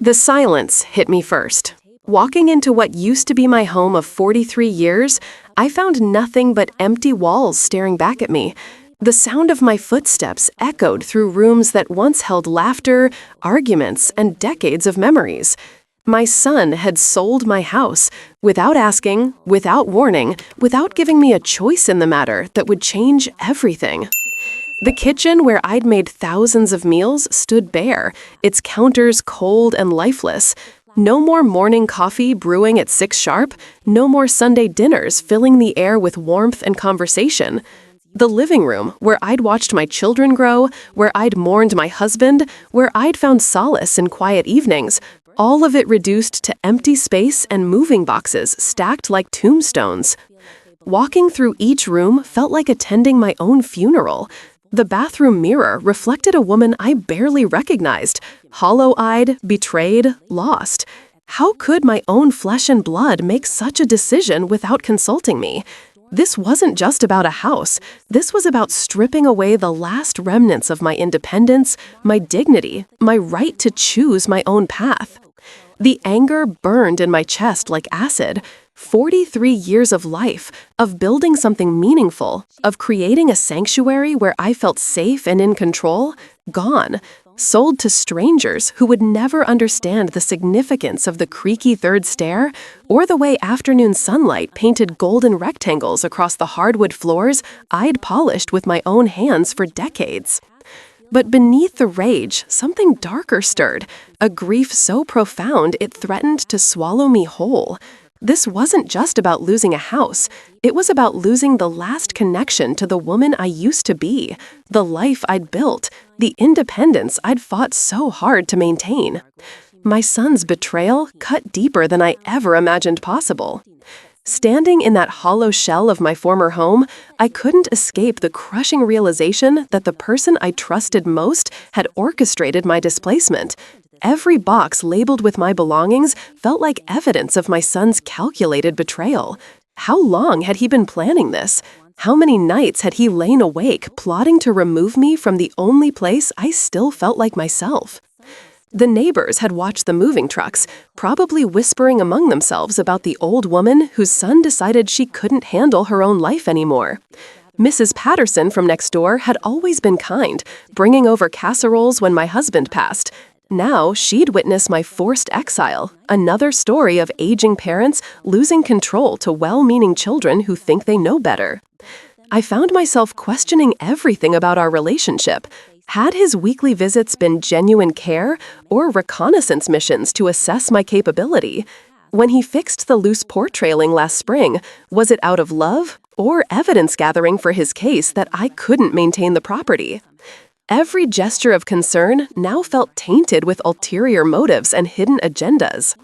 The silence hit me first. Walking into what used to be my home of 43 years, I found nothing but empty walls staring back at me. The sound of my footsteps echoed through rooms that once held laughter, arguments, and decades of memories. My son had sold my house, without asking, without warning, without giving me a choice in the matter that would change everything. The kitchen where I'd made thousands of meals stood bare, its counters cold and lifeless. No more morning coffee brewing at 6 sharp, no more Sunday dinners filling the air with warmth and conversation. The living room, where I'd watched my children grow, where I'd mourned my husband, where I'd found solace in quiet evenings, all of it reduced to empty space and moving boxes stacked like tombstones. Walking through each room felt like attending my own funeral. The bathroom mirror reflected a woman I barely recognized, hollow-eyed, betrayed, lost. How could my own flesh and blood make such a decision without consulting me? This wasn't just about a house. This was about stripping away the last remnants of my independence, my dignity, my right to choose my own path. The anger burned in my chest like acid. 43 years of life, of building something meaningful, of creating a sanctuary where I felt safe and in control, gone, sold to strangers who would never understand the significance of the creaky third stair or the way afternoon sunlight painted golden rectangles across the hardwood floors I'd polished with my own hands for decades. But beneath the rage, something darker stirred, a grief so profound it threatened to swallow me whole. This wasn't just about losing a house. It was about losing the last connection to the woman I used to be, the life I'd built, the independence I'd fought so hard to maintain. My son's betrayal cut deeper than I ever imagined possible. Standing in that hollow shell of my former home, I couldn't escape the crushing realization that the person I trusted most had orchestrated my displacement. Every box labeled with my belongings felt like evidence of my son's calculated betrayal. How long had he been planning this? How many nights had he lain awake plotting to remove me from the only place I still felt like myself? The neighbors had watched the moving trucks, probably whispering among themselves about the old woman whose son decided she couldn't handle her own life anymore. Mrs. Patterson from next door had always been kind, bringing over casseroles when my husband passed. Now she'd witness my forced exile, another story of aging parents losing control to well-meaning children who think they know better. I found myself questioning everything about our relationship. Had his weekly visits been genuine care or reconnaissance missions to assess my capability? When he fixed the loose port railing last spring, was it out of love or evidence gathering for his case that I couldn't maintain the property? Every gesture of concern now felt tainted with ulterior motives and hidden agendas.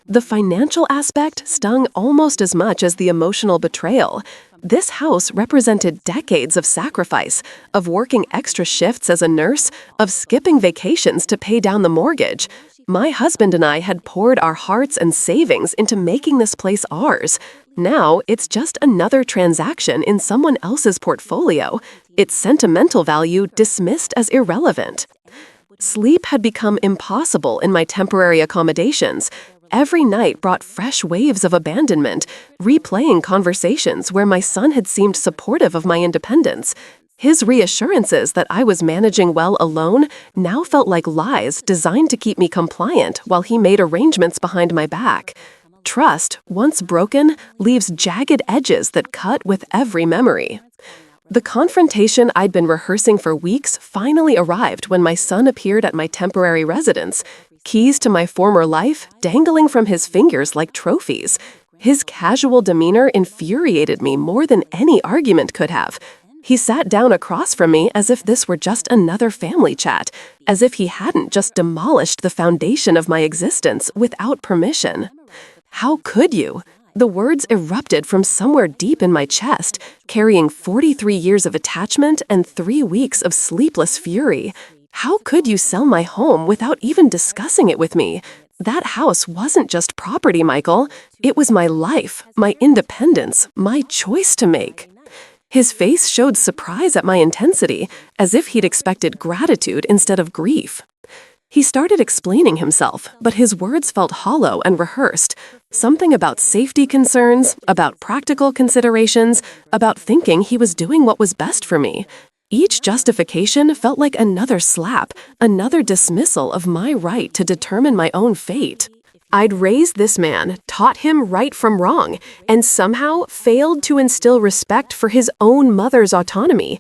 The financial aspect stung almost as much as the emotional betrayal. This house represented decades of sacrifice, of working extra shifts as a nurse, of skipping vacations to pay down the mortgage. My husband and I had poured our hearts and savings into making this place ours. Now it's just another transaction in someone else's portfolio, its sentimental value dismissed as irrelevant. Sleep had become impossible in my temporary accommodations. Every night brought fresh waves of abandonment, replaying conversations where my son had seemed supportive of my independence. His reassurances that I was managing well alone now felt like lies designed to keep me compliant while he made arrangements behind my back. Trust, once broken, leaves jagged edges that cut with every memory. The confrontation I'd been rehearsing for weeks finally arrived when my son appeared at my temporary residence, keys to my former life dangling from his fingers like trophies. His casual demeanor infuriated me more than any argument could have. He sat down across from me as if this were just another family chat, as if he hadn't just demolished the foundation of my existence without permission. How could you? The words erupted from somewhere deep in my chest, carrying 43 years of attachment and 3 weeks of sleepless fury. How could you sell my home without even discussing it with me? That house wasn't just property, Michael. It was my life, my independence, my choice to make. His face showed surprise at my intensity, as if he'd expected gratitude instead of grief. He started explaining himself, but his words felt hollow and rehearsed. Something about safety concerns, about practical considerations, about thinking he was doing what was best for me. Each justification felt like another slap, another dismissal of my right to determine my own fate. I'd raised this man, taught him right from wrong, and somehow failed to instill respect for his own mother's autonomy.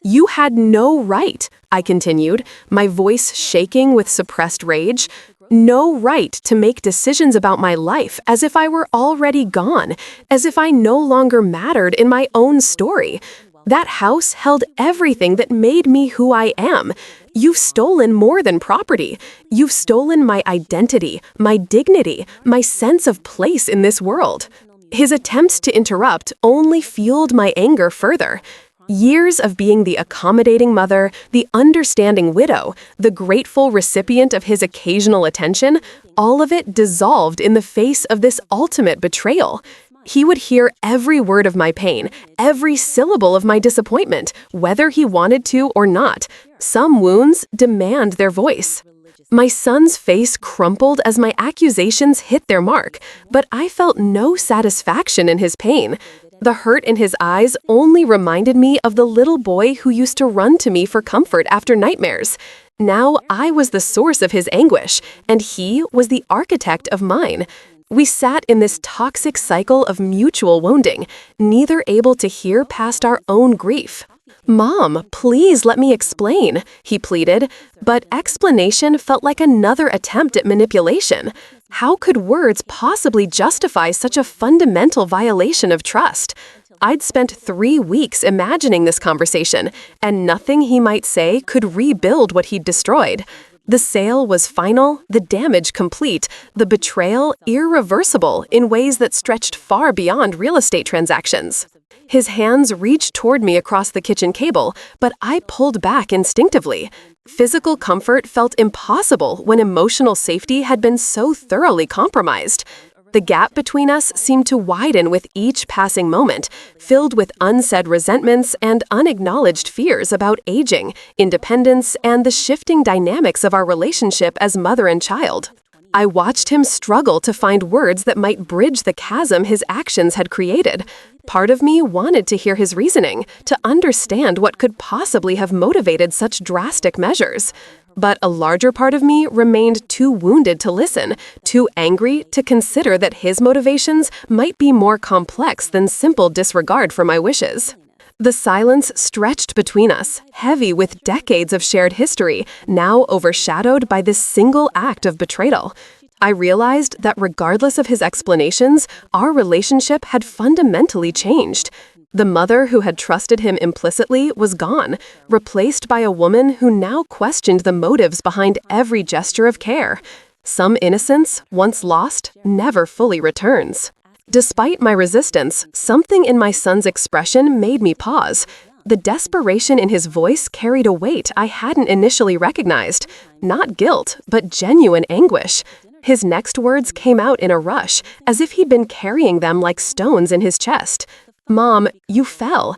"You had no right," I continued, my voice shaking with suppressed rage. "No right to make decisions about my life as if I were already gone, as if I no longer mattered in my own story. That house held everything that made me who I am. You've stolen more than property. You've stolen my identity, my dignity, my sense of place in this world." His attempts to interrupt only fueled my anger further. Years of being the accommodating mother, the understanding widow, the grateful recipient of his occasional attention, all of it dissolved in the face of this ultimate betrayal. He would hear every word of my pain, every syllable of my disappointment, whether he wanted to or not. Some wounds demand their voice. My son's face crumpled as my accusations hit their mark, but I felt no satisfaction in his pain. The hurt in his eyes only reminded me of the little boy who used to run to me for comfort after nightmares. Now I was the source of his anguish, and he was the architect of mine. We sat in this toxic cycle of mutual wounding, neither able to hear past our own grief. "Mom, please let me explain," he pleaded, but explanation felt like another attempt at manipulation. How could words possibly justify such a fundamental violation of trust? I'd spent 3 weeks imagining this conversation, and nothing he might say could rebuild what he'd destroyed. The sale was final, the damage complete, the betrayal irreversible in ways that stretched far beyond real estate transactions. His hands reached toward me across the kitchen cable, but I pulled back instinctively. Physical comfort felt impossible when emotional safety had been so thoroughly compromised. The gap between us seemed to widen with each passing moment, filled with unsaid resentments and unacknowledged fears about aging, independence, and the shifting dynamics of our relationship as mother and child. I watched him struggle to find words that might bridge the chasm his actions had created. Part of me wanted to hear his reasoning, to understand what could possibly have motivated such drastic measures. But a larger part of me remained too wounded to listen, too angry to consider that his motivations might be more complex than simple disregard for my wishes. The silence stretched between us, heavy with decades of shared history, now overshadowed by this single act of betrayal. I realized that regardless of his explanations, our relationship had fundamentally changed. The mother who had trusted him implicitly was gone, replaced by a woman who now questioned the motives behind every gesture of care. Some innocence, once lost, never fully returns. Despite my resistance, something in my son's expression made me pause. The desperation in his voice carried a weight I hadn't initially recognized. Not guilt, but genuine anguish. His next words came out in a rush, as if he'd been carrying them like stones in his chest. "Mom, you fell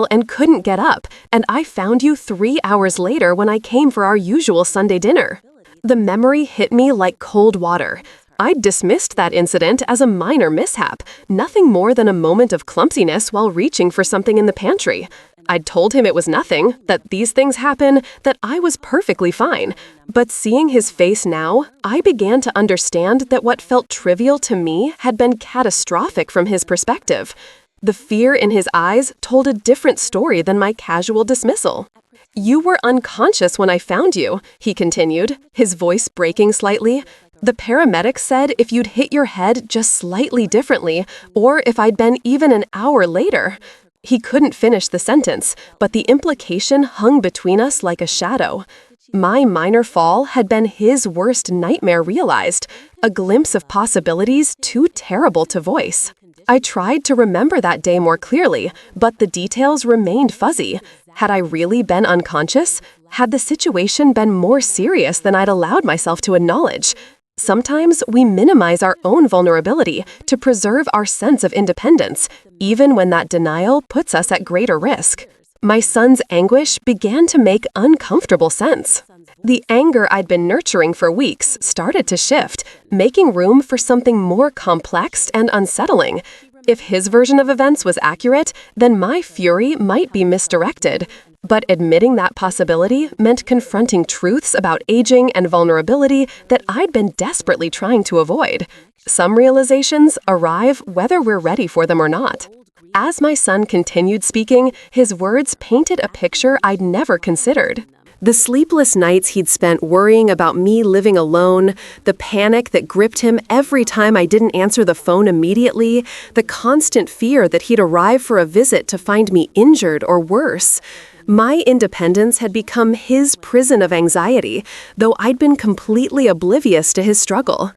and couldn't get up, and I found you 3 hours later when I came for our usual Sunday dinner." The memory hit me like cold water. I'd dismissed that incident as a minor mishap, nothing more than a moment of clumsiness while reaching for something in the pantry. I'd told him it was nothing, that these things happen, that I was perfectly fine. But seeing his face now, I began to understand that what felt trivial to me had been catastrophic from his perspective. The fear in his eyes told a different story than my casual dismissal. "You were unconscious when I found you," he continued, his voice breaking slightly. "The paramedics said if you'd hit your head just slightly differently, or if I'd been even an hour later." He couldn't finish the sentence, but the implication hung between us like a shadow. My minor fall had been his worst nightmare realized, a glimpse of possibilities too terrible to voice. I tried to remember that day more clearly, but the details remained fuzzy. Had I really been unconscious? Had the situation been more serious than I'd allowed myself to acknowledge? Sometimes we minimize our own vulnerability to preserve our sense of independence, even when that denial puts us at greater risk. My son's anguish began to make uncomfortable sense. The anger I'd been nurturing for weeks started to shift, making room for something more complex and unsettling. If his version of events was accurate, then my fury might be misdirected. But admitting that possibility meant confronting truths about aging and vulnerability that I'd been desperately trying to avoid. Some realizations arrive whether we're ready for them or not. As my son continued speaking, his words painted a picture I'd never considered. The sleepless nights he'd spent worrying about me living alone, the panic that gripped him every time I didn't answer the phone immediately, the constant fear that he'd arrive for a visit to find me injured or worse. My independence had become his prison of anxiety, though I'd been completely oblivious to his struggle.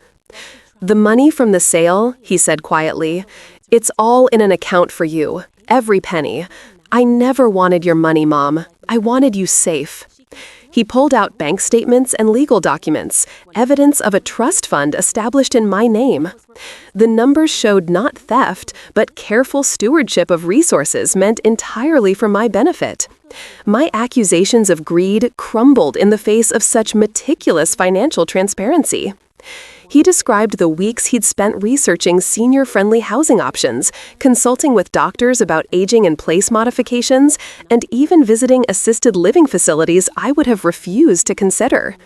"The money from the sale," he said quietly, "it's all in an account for you, every penny. I never wanted your money, Mom. I wanted you safe." He pulled out bank statements and legal documents, evidence of a trust fund established in my name. The numbers showed not theft, but careful stewardship of resources meant entirely for my benefit. My accusations of greed crumbled in the face of such meticulous financial transparency. He described the weeks he'd spent researching senior-friendly housing options, consulting with doctors about aging in place modifications, and even visiting assisted living facilities I would have refused to consider.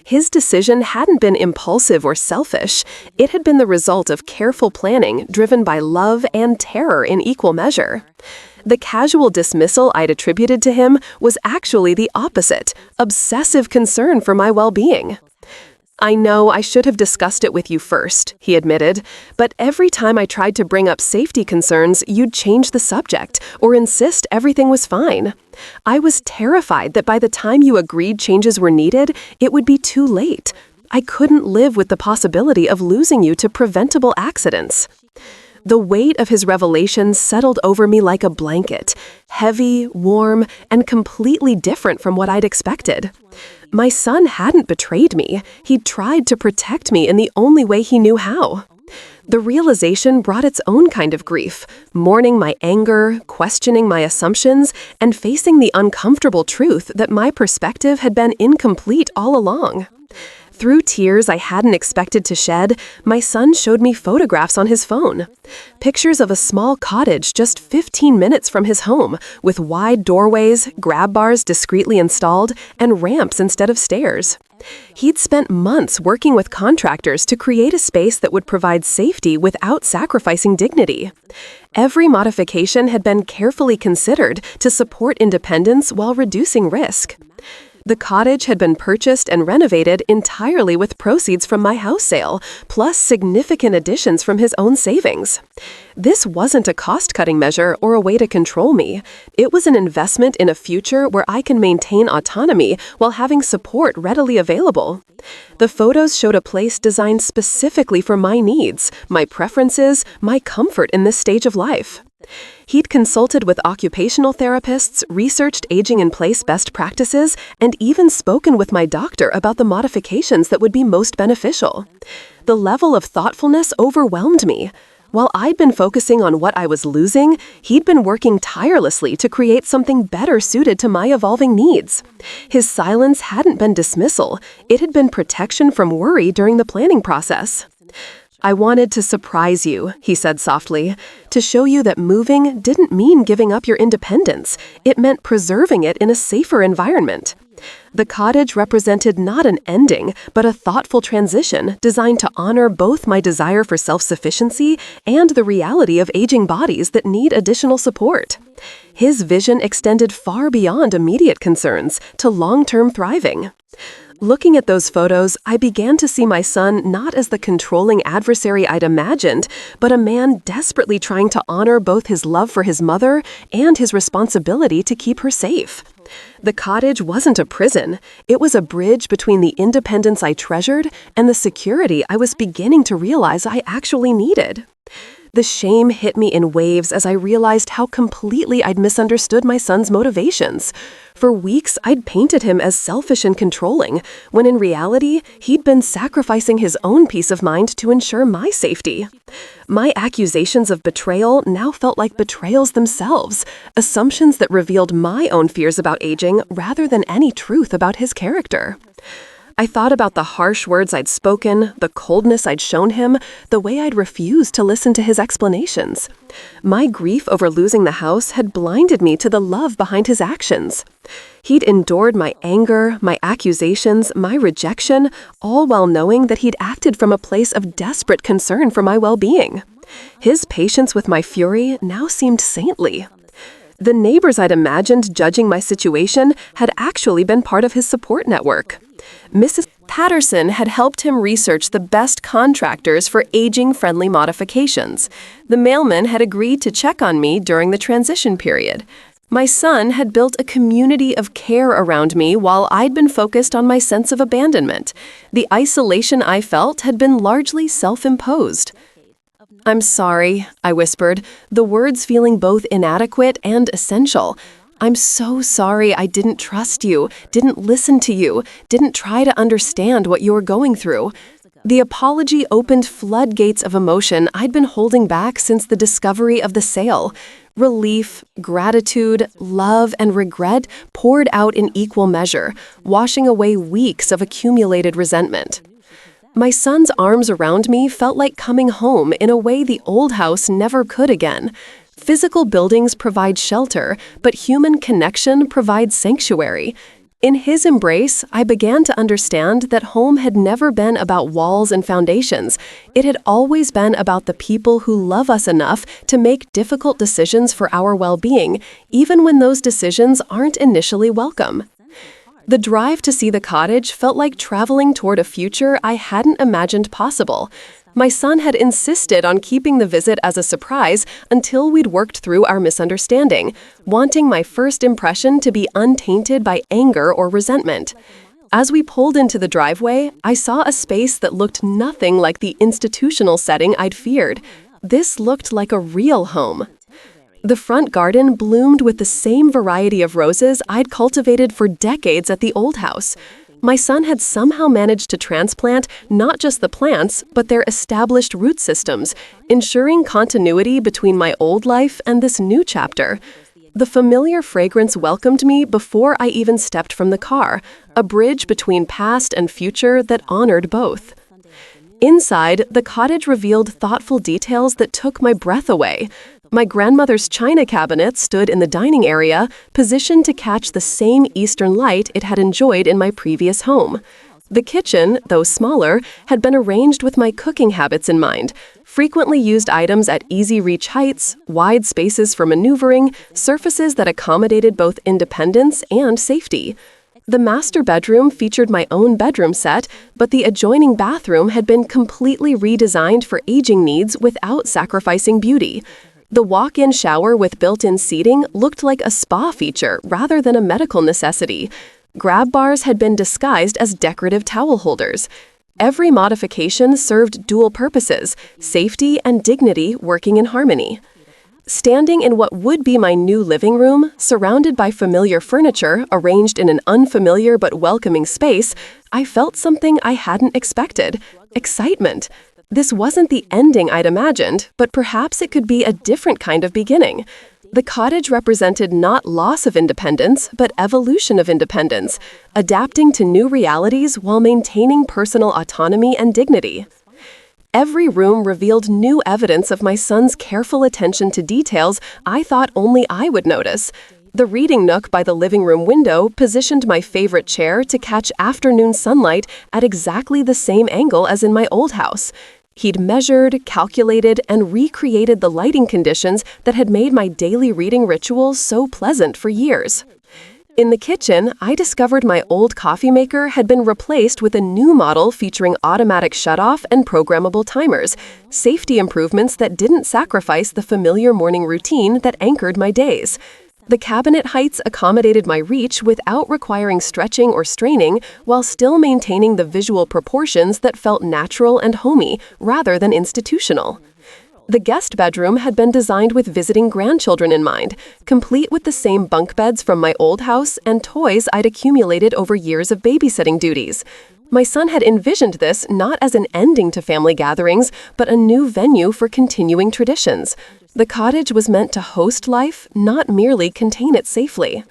His decision hadn't been impulsive or selfish. It had been the result of careful planning driven by love and terror in equal measure. The casual dismissal I'd attributed to him was actually the opposite, obsessive concern for my well-being. "I know I should have discussed it with you first," he admitted, "but every time I tried to bring up safety concerns, you'd change the subject or insist everything was fine. I was terrified that by the time you agreed changes were needed, it would be too late. I couldn't live with the possibility of losing you to preventable accidents." The weight of his revelations settled over me like a blanket, heavy, warm, and completely different from what I'd expected. My son hadn't betrayed me. He'd tried to protect me in the only way he knew how. The realization brought its own kind of grief, mourning my anger, questioning my assumptions, and facing the uncomfortable truth that my perspective had been incomplete all along. Through tears I hadn't expected to shed, my son showed me photographs on his phone. Pictures of a small cottage just 15 minutes from his home, with wide doorways, grab bars discreetly installed, and ramps instead of stairs. He'd spent months working with contractors to create a space that would provide safety without sacrificing dignity. Every modification had been carefully considered to support independence while reducing risk. The cottage had been purchased and renovated entirely with proceeds from my house sale, plus significant additions from his own savings. This wasn't a cost-cutting measure or a way to control me. It was an investment in a future where I can maintain autonomy while having support readily available. The photos showed a place designed specifically for my needs, my preferences, my comfort in this stage of life. He'd consulted with occupational therapists, researched aging-in-place best practices, and even spoken with my doctor about the modifications that would be most beneficial. The level of thoughtfulness overwhelmed me. While I'd been focusing on what I was losing, he'd been working tirelessly to create something better suited to my evolving needs. His silence hadn't been dismissal. It had been protection from worry during the planning process. "I wanted to surprise you," he said softly, "to show you that moving didn't mean giving up your independence. It meant preserving it in a safer environment." The cottage represented not an ending, but a thoughtful transition designed to honor both my desire for self-sufficiency and the reality of aging bodies that need additional support. His vision extended far beyond immediate concerns to long-term thriving. Looking at those photos, I began to see my son not as the controlling adversary I'd imagined, but a man desperately trying to honor both his love for his mother and his responsibility to keep her safe. The cottage wasn't a prison. It was a bridge between the independence I treasured and the security I was beginning to realize I actually needed. The shame hit me in waves as I realized how completely I'd misunderstood my son's motivations. For weeks, I'd painted him as selfish and controlling, when in reality, he'd been sacrificing his own peace of mind to ensure my safety. My accusations of betrayal now felt like betrayals themselves, assumptions that revealed my own fears about aging rather than any truth about his character. I thought about the harsh words I'd spoken, the coldness I'd shown him, the way I'd refused to listen to his explanations. My grief over losing the house had blinded me to the love behind his actions. He'd endured my anger, my accusations, my rejection, all while knowing that he'd acted from a place of desperate concern for my well-being. His patience with my fury now seemed saintly. The neighbors I'd imagined judging my situation had actually been part of his support network. Mrs. Patterson had helped him research the best contractors for aging-friendly modifications. The mailman had agreed to check on me during the transition period. My son had built a community of care around me while I'd been focused on my sense of abandonment. The isolation I felt had been largely self-imposed. "I'm sorry," I whispered, the words feeling both inadequate and essential. "I'm so sorry I didn't trust you, didn't listen to you, didn't try to understand what you were going through." The apology opened floodgates of emotion I'd been holding back since the discovery of the sale. Relief, gratitude, love, and regret poured out in equal measure, washing away weeks of accumulated resentment. My son's arms around me felt like coming home in a way the old house never could again. Physical buildings provide shelter, but human connection provides sanctuary. In his embrace, I began to understand that home had never been about walls and foundations. It had always been about the people who love us enough to make difficult decisions for our well-being, even when those decisions aren't initially welcome. The drive to see the cottage felt like traveling toward a future I hadn't imagined possible. My son had insisted on keeping the visit as a surprise until we'd worked through our misunderstanding, wanting my first impression to be untainted by anger or resentment. As we pulled into the driveway, I saw a space that looked nothing like the institutional setting I'd feared. This looked like a real home. The front garden bloomed with the same variety of roses I'd cultivated for decades at the old house. My son had somehow managed to transplant not just the plants, but their established root systems, ensuring continuity between my old life and this new chapter. The familiar fragrance welcomed me before I even stepped from the car, a bridge between past and future that honored both. Inside, the cottage revealed thoughtful details that took my breath away. My grandmother's china cabinet stood in the dining area, positioned to catch the same Eastern light it had enjoyed in my previous home. The kitchen, though smaller, had been arranged with my cooking habits in mind. Frequently used items at easy reach heights, wide spaces for maneuvering, surfaces that accommodated both independence and safety. The master bedroom featured my own bedroom set, but the adjoining bathroom had been completely redesigned for aging needs without sacrificing beauty. The walk-in shower with built-in seating looked like a spa feature rather than a medical necessity. Grab bars had been disguised as decorative towel holders. Every modification served dual purposes, safety and dignity working in harmony. Standing in what would be my new living room, surrounded by familiar furniture arranged in an unfamiliar but welcoming space, I felt something I hadn't expected: excitement. This wasn't the ending I'd imagined, but perhaps it could be a different kind of beginning. The cottage represented not loss of independence, but evolution of independence, adapting to new realities while maintaining personal autonomy and dignity. Every room revealed new evidence of my son's careful attention to details I thought only I would notice. The reading nook by the living room window positioned my favorite chair to catch afternoon sunlight at exactly the same angle as in my old house. He'd measured, calculated, and recreated the lighting conditions that had made my daily reading ritual so pleasant for years. In the kitchen, I discovered my old coffee maker had been replaced with a new model featuring automatic shutoff and programmable timers, safety improvements that didn't sacrifice the familiar morning routine that anchored my days. The cabinet heights accommodated my reach without requiring stretching or straining, while still maintaining the visual proportions that felt natural and homey, rather than institutional. The guest bedroom had been designed with visiting grandchildren in mind, complete with the same bunk beds from my old house and toys I'd accumulated over years of babysitting duties. My son had envisioned this not as an ending to family gatherings, but a new venue for continuing traditions. The cottage was meant to host life, not merely contain it safely.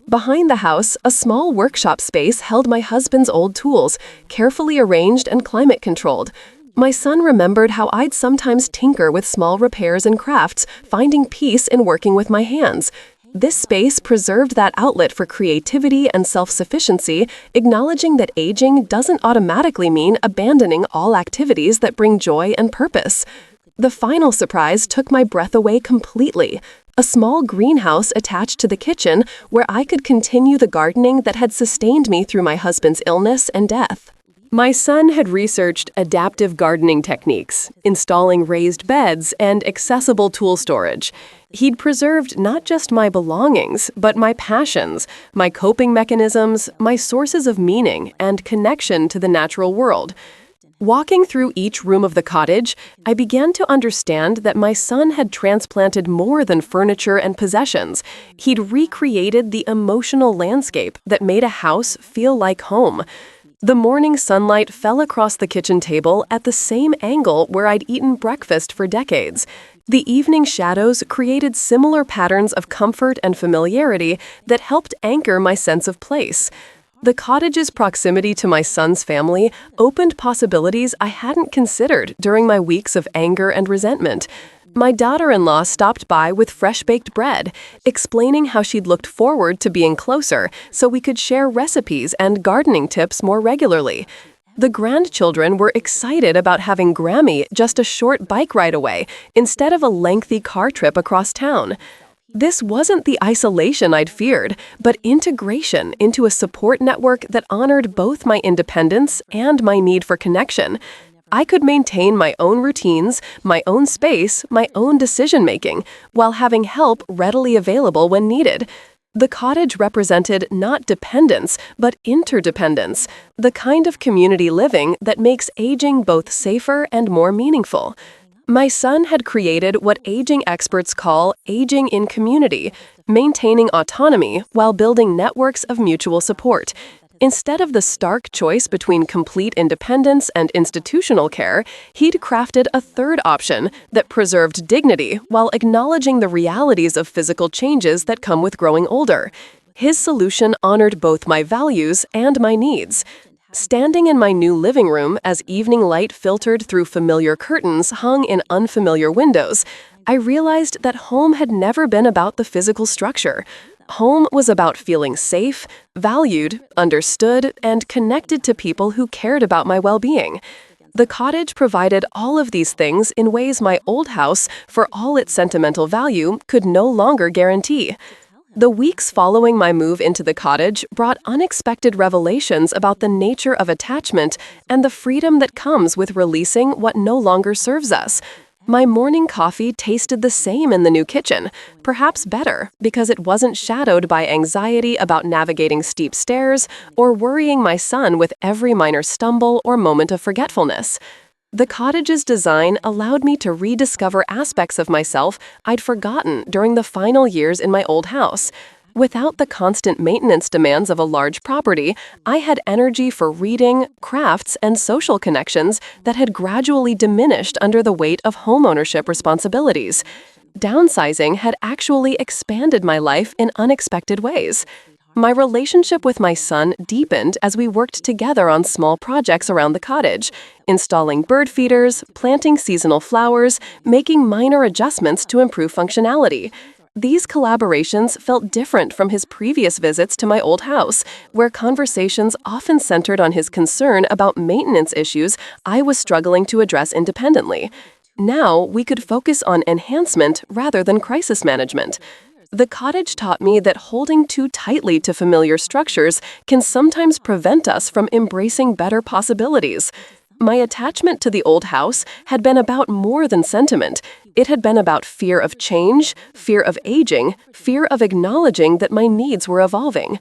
Behind the house, a small workshop space held my husband's old tools, carefully arranged and climate-controlled. My son remembered how I'd sometimes tinker with small repairs and crafts, finding peace in working with my hands. This space preserved that outlet for creativity and self-sufficiency, acknowledging that aging doesn't automatically mean abandoning all activities that bring joy and purpose. The final surprise took my breath away completely. A small greenhouse attached to the kitchen where I could continue the gardening that had sustained me through my husband's illness and death. My son had researched adaptive gardening techniques, installing raised beds, and accessible tool storage. He'd preserved not just my belongings, but my passions, my coping mechanisms, my sources of meaning, and connection to the natural world. Walking through each room of the cottage, I began to understand that my son had transplanted more than furniture and possessions. He'd recreated the emotional landscape that made a house feel like home. The morning sunlight fell across the kitchen table at the same angle where I'd eaten breakfast for decades. The evening shadows created similar patterns of comfort and familiarity that helped anchor my sense of place. The cottage's proximity to my son's family opened possibilities I hadn't considered during my weeks of anger and resentment. My daughter-in-law stopped by with fresh-baked bread, explaining how she'd looked forward to being closer so we could share recipes and gardening tips more regularly. The grandchildren were excited about having Grammy just a short bike ride away instead of a lengthy car trip across town. This wasn't the isolation I'd feared, but integration into a support network that honored both my independence and my need for connection. I could maintain my own routines, my own space, my own decision-making, while having help readily available when needed. The cottage represented not dependence, but interdependence, the kind of community living that makes aging both safer and more meaningful. My son had created what aging experts call aging in community, maintaining autonomy while building networks of mutual support. Instead of the stark choice between complete independence and institutional care, he'd crafted a third option that preserved dignity while acknowledging the realities of physical changes that come with growing older. His solution honored both my values and my needs. Standing in my new living room as evening light filtered through familiar curtains hung in unfamiliar windows, I realized that home had never been about the physical structure. Home was about feeling safe, valued, understood, and connected to people who cared about my well-being. The cottage provided all of these things in ways my old house, for all its sentimental value, could no longer guarantee. The weeks following my move into the cottage brought unexpected revelations about the nature of attachment and the freedom that comes with releasing what no longer serves us. My morning coffee tasted the same in the new kitchen, perhaps better, because it wasn't shadowed by anxiety about navigating steep stairs or worrying my son with every minor stumble or moment of forgetfulness. The cottage's design allowed me to rediscover aspects of myself I'd forgotten during the final years in my old house. Without the constant maintenance demands of a large property, I had energy for reading, crafts, and social connections that had gradually diminished under the weight of homeownership responsibilities. Downsizing had actually expanded my life in unexpected ways. My relationship with my son deepened as we worked together on small projects around the cottage, installing bird feeders, planting seasonal flowers, making minor adjustments to improve functionality. These collaborations felt different from his previous visits to my old house, where conversations often centered on his concern about maintenance issues I was struggling to address independently. Now, we could focus on enhancement rather than crisis management. The cottage taught me that holding too tightly to familiar structures can sometimes prevent us from embracing better possibilities. My attachment to the old house had been about more than sentiment. It had been about fear of change, fear of aging, fear of acknowledging that my needs were evolving.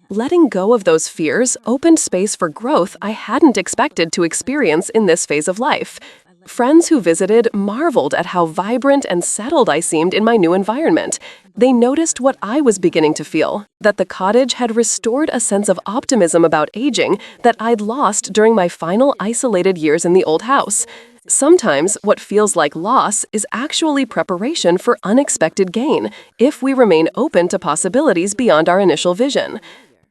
Letting go of those fears opened space for growth I hadn't expected to experience in this phase of life. Friends who visited marveled at how vibrant and settled I seemed in my new environment. They noticed what I was beginning to feel, that the cottage had restored a sense of optimism about aging that I'd lost during my final isolated years in the old house. Sometimes what feels like loss is actually preparation for unexpected gain if we remain open to possibilities beyond our initial vision.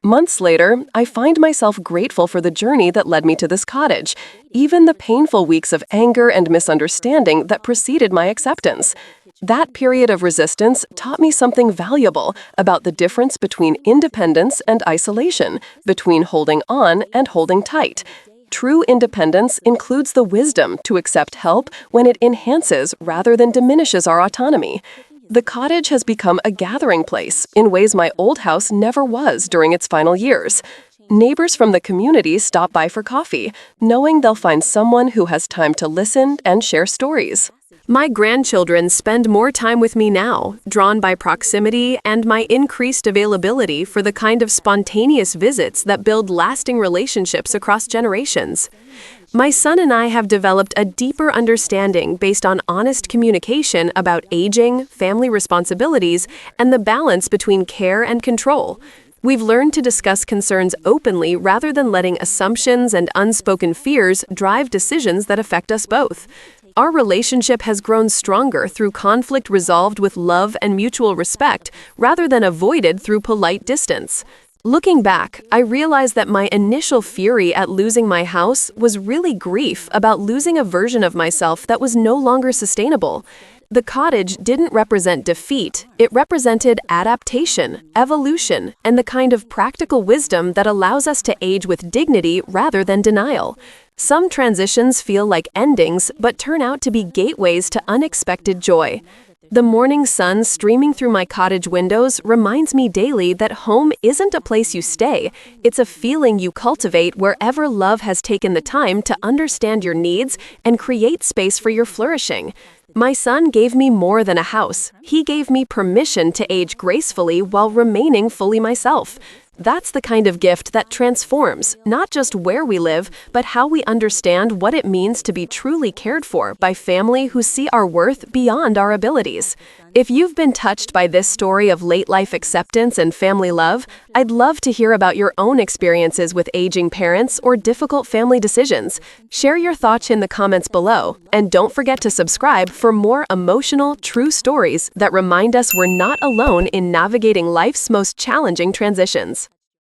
Months later, I find myself grateful for the journey that led me to this cottage, even the painful weeks of anger and misunderstanding that preceded my acceptance. That period of resistance taught me something valuable about the difference between independence and isolation, between holding on and holding tight. True independence includes the wisdom to accept help when it enhances rather than diminishes our autonomy. The cottage has become a gathering place in ways my old house never was during its final years. Neighbors from the community stop by for coffee, knowing they'll find someone who has time to listen and share stories. My grandchildren spend more time with me now, drawn by proximity and my increased availability for the kind of spontaneous visits that build lasting relationships across generations. My son and I have developed a deeper understanding based on honest communication about aging, family responsibilities, and the balance between care and control. We've learned to discuss concerns openly rather than letting assumptions and unspoken fears drive decisions that affect us both. Our relationship has grown stronger through conflict resolved with love and mutual respect rather than avoided through polite distance. Looking back, I realized that my initial fury at losing my house was really grief about losing a version of myself that was no longer sustainable. The cottage didn't represent defeat, it represented adaptation, evolution, and the kind of practical wisdom that allows us to age with dignity rather than denial. Some transitions feel like endings, but turn out to be gateways to unexpected joy. The morning sun streaming through my cottage windows reminds me daily that home isn't a place you stay, it's a feeling you cultivate wherever love has taken the time to understand your needs and create space for your flourishing. My son gave me more than a house. He gave me permission to age gracefully while remaining fully myself. That's the kind of gift that transforms not just where we live, but how we understand what it means to be truly cared for by family who see our worth beyond our abilities. If you've been touched by this story of late life acceptance and family love, I'd love to hear about your own experiences with aging parents or difficult family decisions. Share your thoughts in the comments below, and don't forget to subscribe for more emotional, true stories that remind us we're not alone in navigating life's most challenging transitions.